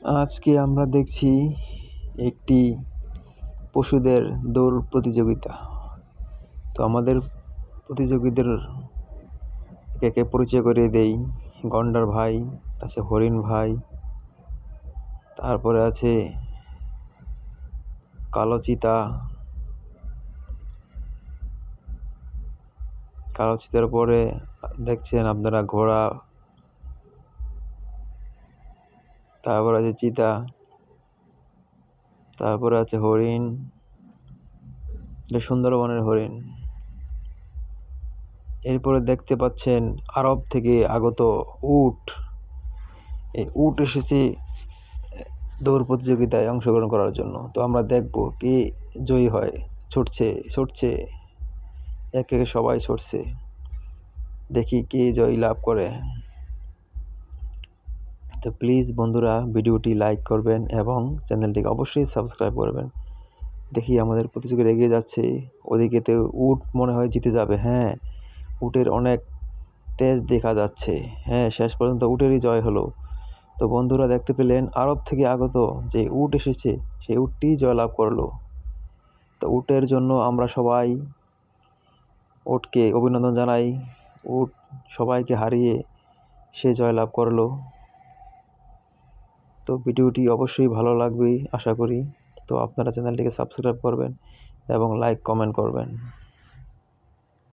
আজকে আমরা দেখছি একটি পশুদের দৌড় প্রতিযোগিতা। তো আমাদের প্রতিযোগীদের একে পরিচয় করিয়ে দেই। গন্ডার ভাই, আছে হরিণ ভাই, তারপরে আছে কালো চিতার পরে দেখছেন আপনারা ঘোড়া, তারপর আছে চিতা, তারপরে আছে হরিণ, এটা সুন্দরবনের হরিণ। এরপরে দেখতে পাচ্ছেন আরব থেকে আগত উট। এই উট এসেছে দৌড় প্রতিযোগিতায় অংশগ্রহণ করার জন্য। তো আমরা দেখব কে জয়ী হয়। ছুটছে একে একে সবাই ছুটছে, দেখি কে জয়ী লাভ করে। তো প্লিজ বন্ধুরা ভিডিওটি লাইক করবেন এবং চ্যানেলটিকে অবশ্যই সাবস্ক্রাইব করবেন। দেখি আমাদের প্রতিযোগীরা এগিয়ে যাচ্ছে, ওদিকে তো উট মনে হয় জিতে যাবে। হ্যাঁ, উটের অনেক তেজ দেখা যাচ্ছে। হ্যাঁ, শেষ পর্যন্ত উটেরই জয় হলো। তো বন্ধুরা দেখতে পেলেন আরব থেকে আগত যে উট এসেছে সেই উটটি জয়লাভ করলো। তো উটের জন্য আমরা সবাই উটকে অভিনন্দন জানাই। উট সবাইকে হারিয়ে সে জয়লাভ করলো। তো ভিডিওটি অবশ্যই ভালো লাগবে আশা করি। তো আপনারা চ্যানেলটিকে সাবস্ক্রাইব করবেন এবং লাইক কমেন্ট করবেন।